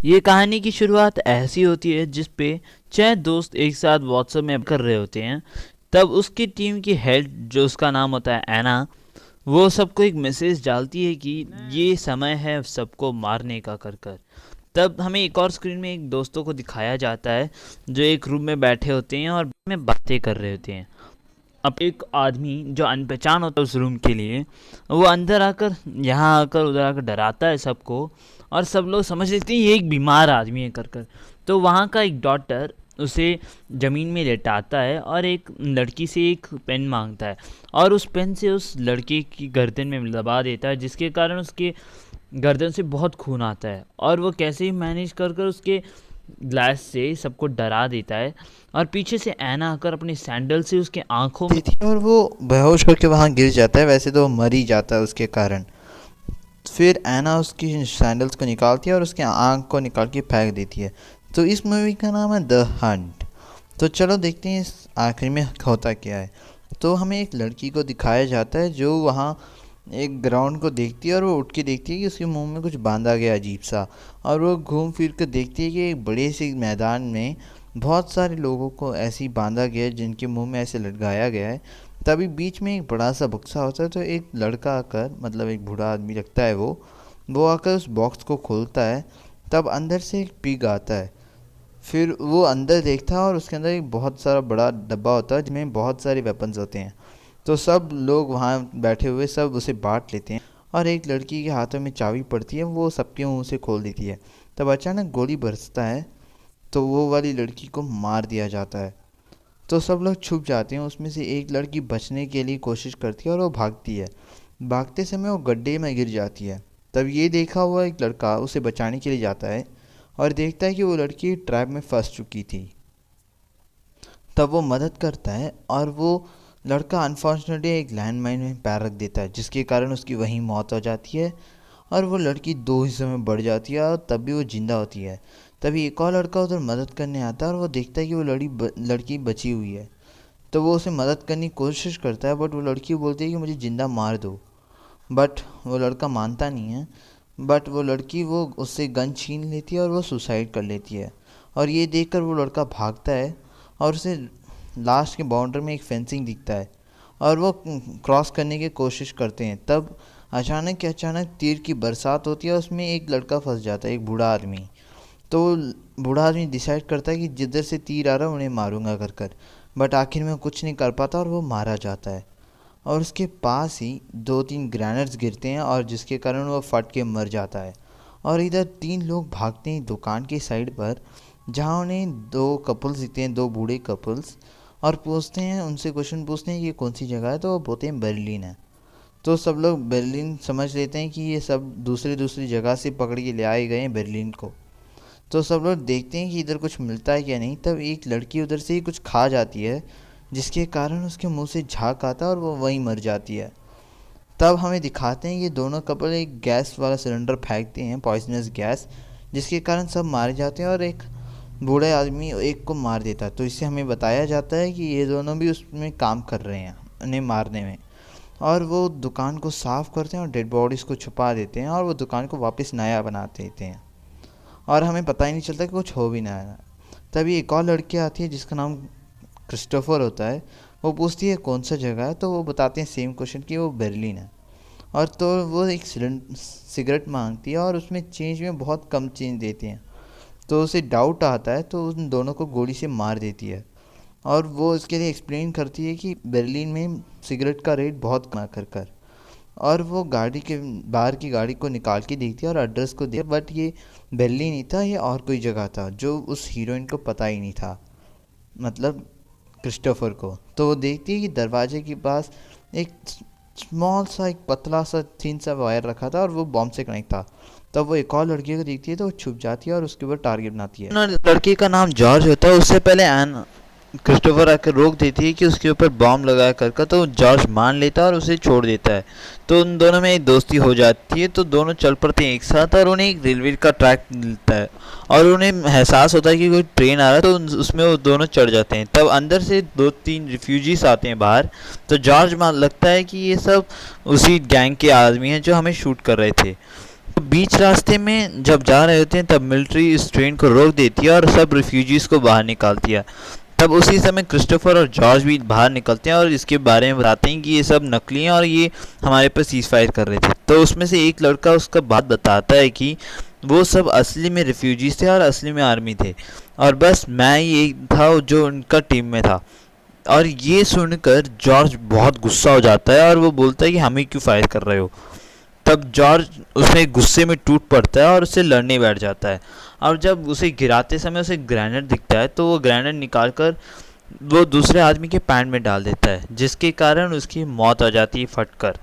ये कहानी की शुरुआत ऐसी होती है जिस पे 6 दोस्त एक साथ व्हाट्सएप में कर रहे होते हैं। तब उसकी टीम की हेड जो उसका नाम होता है एना, वो सबको एक मैसेज डालती है कि ये समय है सबको मारने का कर कर। तब हमें एक और स्क्रीन में एक दोस्तों को दिखाया जाता है जो एक रूम में बैठे होते हैं और में बातें कर रहे होते हैं। अब एक आदमी जो अनपहचान होता है उस रूम के लिए, वो अंदर आकर यहाँ आकर उधर आकर डराता है सबको, और सब लोग समझ लेते हैं ये एक बीमार आदमी है कर कर। तो वहाँ का एक डॉक्टर उसे ज़मीन में लेटाता है और एक लड़की से एक पेन मांगता है, और उस पेन से उस लड़के की गर्दन में दबा देता है, जिसके कारण उसके गर्दन से बहुत खून आता है। और वो कैसे ही मैनेज कर कर उसके ग्लास से सबको डरा देता है, और पीछे से ऐना आकर अपने सैंडल से उसके आंखों में देती है और वो बेहोश होकर वहाँ गिर जाता है। वैसे तो वो मर ही जाता है उसके कारण। फिर ऐना उसकी सैंडल्स को निकालती है और उसके आँख को निकाल के फेंक देती है। तो इस मूवी का नाम है द हंट। तो चलो देखते हैं इस आखिर में होता क्या है। तो हमें एक लड़की को दिखाया जाता है जो वहाँ एक ग्राउंड को देखती है और वो उठ के देखती है कि उसके मुंह में कुछ बांधा गया अजीब सा। और वो घूम फिर कर देखती है कि एक बड़े से मैदान में बहुत सारे लोगों को ऐसे ही बांधा गया है जिनके मुंह में ऐसे लटकाया गया है। तभी बीच में एक बड़ा सा बक्सा होता है। तो एक लड़का आकर, मतलब एक बूढ़ा आदमी लगता है वो आकर उस बॉक्स को खोलता है। तब अंदर से एक पिग आता है। फिर वो अंदर देखता है और उसके अंदर एक बहुत सारा बड़ा डब्बा होता है जिसमें बहुत सारे वेपन्स होते हैं। तो सब लोग वहाँ बैठे हुए सब उसे बांट लेते हैं और एक लड़की के हाथों में चाबी पड़ती है, वो सबके मुंह से खोल देती है। तब अचानक गोली बरसता है तो वो वाली लड़की को मार दिया जाता है। तो सब लोग छुप जाते हैं। उसमें से एक लड़की बचने के लिए कोशिश करती है और वो भागती है। भागते समय वो गड्ढे में गिर जाती है। तब ये देखा हुआ एक लड़का उसे बचाने के लिए जाता है और देखता है कि वो लड़की ट्रैप में फंस चुकी थी। तब वो मदद करता है और वो लड़का अनफॉर्चुनेटली एक लैंडमाइन में पैर रख देता है, जिसके कारण उसकी वहीं मौत हो जाती है और वो लड़की दो हिस्सों में बढ़ जाती है और तब भी वो जिंदा होती है। तभी एक और लड़का उधर मदद करने आता है और वो देखता है कि वो लड़की बची हुई है। तो वो उसे मदद करने की कोशिश करता है, बट वो लड़की बोलती है कि मुझे ज़िंदा मार दो। बट वो लड़का मानता नहीं है। बट वो लड़की वो उससे गन छीन लेती है और वो सुसाइड कर लेती है। और ये देखकर वो लड़का भागता है और उसे लास्ट के बाउंड्री में एक फेंसिंग दिखता है और वो क्रॉस करने की कोशिश करते हैं। तब अचानक तीर की बरसात होती है, उसमें एक लड़का फंस जाता है, एक बूढ़ा आदमी। तो बूढ़ा आदमी डिसाइड करता है कि जिधर से तीर आ रहा है उन्हें मारूंगा कर कर। बट आखिर में कुछ नहीं कर पाता और वो मारा जाता है। और उसके पास ही 2-3 ग्रेनेड्स गिरते हैं और जिसके कारण वो फट के मर जाता है। और इधर 3 लोग भागते हैं दुकान की साइड पर, जहाँ उन्हें 2 कपल्स दिखते हैं, 2 बूढ़े कपल्स, और पूछते हैं, उनसे क्वेश्चन पूछते हैं कि ये कौन सी जगह है। तो वो बोलते हैं बर्लिन है। तो सब लोग बर्लिन समझ लेते हैं कि ये सब दूसरी जगह से पकड़ के ले आए गए हैं बर्लिन को। तो सब लोग देखते हैं कि इधर कुछ मिलता है क्या नहीं। तब एक लड़की उधर से ही कुछ खा जाती है, जिसके कारण उसके मुंह से झाग आता है और वो वहीं मर जाती है। तब हमें दिखाते हैं कि दोनों कपल एक गैस वाला सिलेंडर फेंकते हैं, पॉइजनस गैस, जिसके कारण सब मारे जाते हैं और एक बूढ़े आदमी एक को मार देता है। तो इससे हमें बताया जाता है कि ये दोनों भी उसमें काम कर रहे हैं उन्हें मारने में। और वो दुकान को साफ़ करते हैं और डेड बॉडीज़ को छुपा देते हैं और वो दुकान को वापस नया बना देते हैं और हमें पता ही नहीं चलता कि कुछ हो भी ना है। तभी एक और लड़की आती है जिसका नाम क्रिस्टोफर होता है। वो पूछती है कौन सा जगह है, तो वो बताते हैं सेम क्वेश्चन कि वो बर्लिन है। और तो वो एक सिगरेट मांगती है और उसमें चेंज में बहुत कम चेंज देते हैं। तो उसे डाउट आता है तो उन दोनों को गोली से मार देती है। और वो इसके लिए एक्सप्लेन करती है कि बर्लिन में सिगरेट का रेट बहुत कम कर कर। और वो गाड़ी के बाहर की गाड़ी को निकाल के देखती है और एड्रेस को देखती है, बट ये बर्लिन नहीं था, ये और कोई जगह था जो उस हीरोइन को पता ही नहीं था, मतलब क्रिस्टोफर को। तो वो देखती है कि दरवाजे के पास एक स्मॉल सा, एक पतला सा थिन सा वायर रखा था और वो बॉम्ब से कनेक्ट था। तब वो एक और लड़की को देखती है तो वो छुप जाती है और उसके ऊपर टारगेट बनाती है। लड़की का नाम जॉर्ज होता है। उससे पहले एन क्रिस्टोफर आकर रोक देती है कि उसके ऊपर बॉम्ब लगाया कर, तो जॉर्ज मान लेता है और उसे छोड़ देता है। तो उन दोनों में एक दोस्ती हो जाती है। तो दोनों चल पड़ते हैं एक साथ और उन्हें एक रेलवे का ट्रैक मिलता है और उन्हें एहसास होता है कि कोई ट्रेन आ रहा है, तो उसमें वो दोनों चढ़ जाते हैं। तब अंदर से 2-3 रिफ्यूजीज आते हैं बाहर। तो जॉर्ज मान लगता है कि ये सब उसी गैंग के आदमी हैं जो हमें शूट कर रहे थे। तो बीच रास्ते में जब जा रहे होते हैं तब मिलिट्री इस ट्रेन को रोक देती है और सब रिफ्यूजीज़ को बाहर निकालती है। तब उसी समय क्रिस्टोफर और जॉर्ज भी बाहर निकलते हैं और इसके बारे में बताते हैं कि ये सब नकली हैं और ये हमारे पर सीज फायर कर रहे थे। तो उसमें से एक लड़का उसका बात बताता है कि वो सब असली में रिफ्यूजीज़ थे और असली में आर्मी थे और बस मैं ही एक था जो उनका टीम में था। और ये सुनकर जॉर्ज बहुत गुस्सा हो जाता है और वो बोलता है कि हमें क्यों फायर कर रहे हो। तब जॉर्ज उसमें गुस्से में टूट पड़ता है और उससे लड़ने बैठ जाता है। और जब उसे गिराते समय उसे ग्रेनेड दिखता है तो वो ग्रेनेड निकाल कर वो दूसरे आदमी के पैंट में डाल देता है, जिसके कारण उसकी मौत हो जाती है फटकर।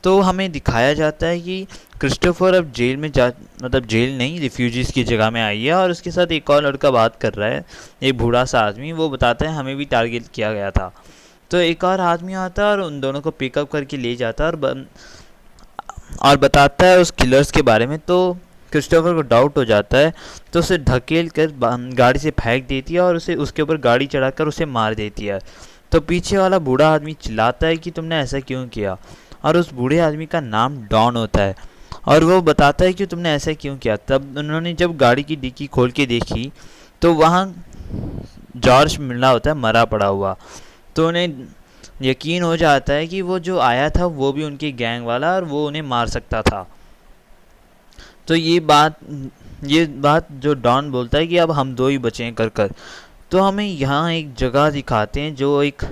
तो हमें दिखाया जाता है कि क्रिस्टोफर अब जेल में मतलब जेल नहीं, रिफ्यूजीज़ की जगह में आई है और उसके साथ एक और लड़का बात कर रहा है, एक बूढ़ा सा आदमी। वो बताता है हमें भी टारगेट किया गया था। तो एक और आदमी आता है और उन दोनों को पिकअप करके ले जाता है और बताता है उस किलर्स के बारे में। तो क्रिस्टोफर को डाउट हो जाता है तो उसे धकेल कर गाड़ी से फेंक देती है और उसे उसके ऊपर गाड़ी चढ़ाकर उसे मार देती है। तो पीछे वाला बूढ़ा आदमी चिल्लाता है कि तुमने ऐसा क्यों किया, और उस बूढ़े आदमी का नाम डॉन होता है और वो बताता है कि तुमने ऐसा क्यों किया। तब उन्होंने जब गाड़ी की डिक्की खोल के देखी तो वहाँ जॉर्ज मिला होता है मरा पड़ा हुआ। तो उन्हें यकीन हो जाता है कि वो जो आया था वो भी उनकी गैंग वाला और वो उन्हें मार सकता था। तो ये बात जो डॉन बोलता है कि अब हम दो ही बचे हैं कर। तो हमें यहाँ एक जगह दिखाते हैं जो एक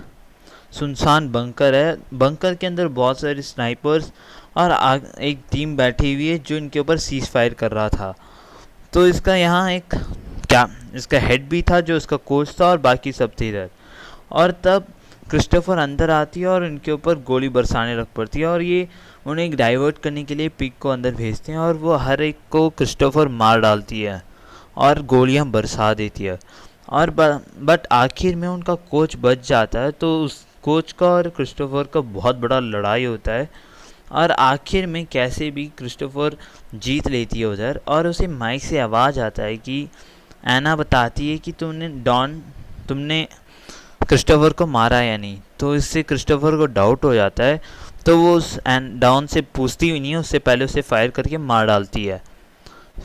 सुनसान बंकर है। बंकर के अंदर बहुत सारे स्नाइपर्स और एक टीम बैठी हुई है जो इनके ऊपर सीज फायर कर रहा था। तो इसका यहाँ इसका हेड भी था जो इसका कोच था और बाकी सब थे इधर। और तब क्रिस्टोफर अंदर आती है और इनके ऊपर गोली बरसाने लग पड़ती है और ये उन्हें डाइवर्ट करने के लिए पिग को अंदर भेजते हैं और वो हर एक को क्रिस्टोफर मार डालती है और गोलियां बरसा देती है। और बट आखिर में उनका कोच बच जाता है। तो उस कोच का और क्रिस्टोफर का बहुत बड़ा लड़ाई होता है और आखिर में कैसे भी क्रिस्टोफर जीत लेती है उधर। और उसे माइक से आवाज़ आता है कि एना बताती है कि तुमने क्रिस्टोफर को मारा या नहीं। तो इससे क्रिस्टोफर को डाउट हो जाता है। तो वो उस डॉन से पूछती हुई नहीं है, उससे पहले उसे फायर करके मार डालती है।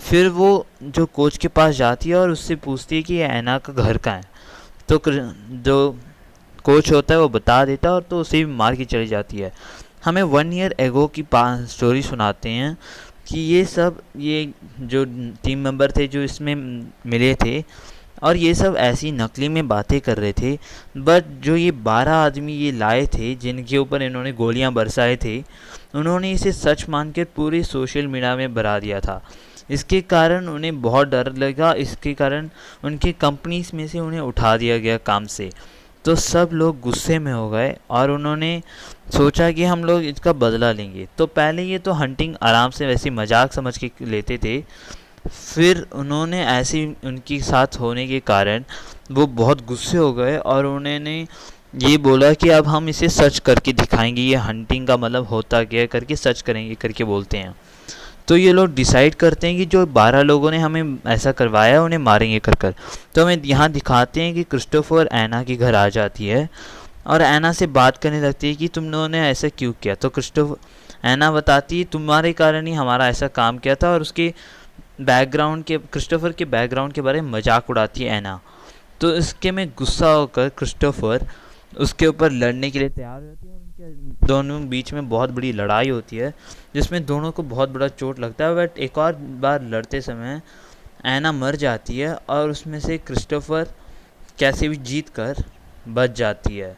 फिर वो जो कोच के पास जाती है और उससे पूछती है कि एना का घर कहाँ है। तो जो कोच होता है वो बता देता है और तो उसे भी मार के चली जाती है। हमें 1 ईयर एगो की स्टोरी सुनाते हैं कि ये जो टीम मेंबर थे जो इसमें मिले थे और ये सब ऐसी नकली में बातें कर रहे थे। बट जो ये 12 आदमी ये लाए थे जिनके ऊपर इन्होंने गोलियां बरसाए थे, उन्होंने इसे सच मानकर पूरे सोशल मीडिया में भरा दिया था। इसके कारण उन्हें बहुत डर लगा। इसके कारण उनकी कंपनीज में से उन्हें उठा दिया गया काम से। तो सब लोग गुस्से में हो गए और उन्होंने सोचा कि हम लोग इसका बदला लेंगे। तो पहले ये तो हंटिंग आराम से वैसे मजाक समझ के लेते थे। फिर उन्होंने ऐसे उनके साथ होने के कारण वो बहुत गुस्से हो गए और उन्होंने ये बोला कि अब हम इसे सच करके दिखाएंगे, ये हंटिंग का मतलब होता क्या करके सच करेंगे करके बोलते हैं। तो ये लोग डिसाइड करते हैं कि जो 12 लोगों ने हमें ऐसा करवाया उन्हें मारेंगे कर। तो हमें यहाँ दिखाते हैं कि क्रिस्टोफर एना के घर आ जाती है और एना से बात करने लगती है कि तुम लोगों ने ऐसा क्यों किया। तो एना बताती है तुम्हारे कारण ही हमारा ऐसा काम किया था और उसके क्रिस्टोफर के बैकग्राउंड के बारे में मजाक उड़ाती है एना। तो इसके में गुस्सा होकर क्रिस्टोफर उसके ऊपर लड़ने के लिए तैयार हो जाती है और उनके दोनों बीच में बहुत बड़ी लड़ाई होती है जिसमें दोनों को बहुत बड़ा चोट लगता है। बट एक और बार लड़ते समय एना मर जाती है और उसमें से क्रिस्टोफर कैसे भी जीत कर बच जाती है।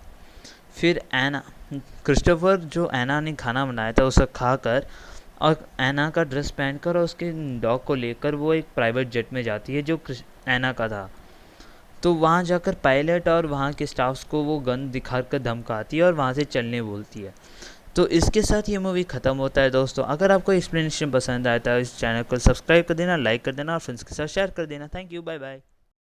फिर क्रिस्टोफर जो एना ने खाना बनाया था उसे खाकर और एना का ड्रेस पहनकर और उसके डॉग को लेकर वो एक प्राइवेट जेट में जाती है जो एना का था। तो वहाँ जाकर पायलट और वहाँ के स्टाफ्स को वो गन दिखाकर धमकाती है और वहाँ से चलने बोलती है। तो इसके साथ ये मूवी ख़त्म होता है। दोस्तों अगर आपको एक्सप्लेनेशन पसंद आया तो इस चैनल को सब्सक्राइब कर देना, लाइक कर देना और फ्रेंड्स के साथ शेयर कर देना। Thank you, bye bye.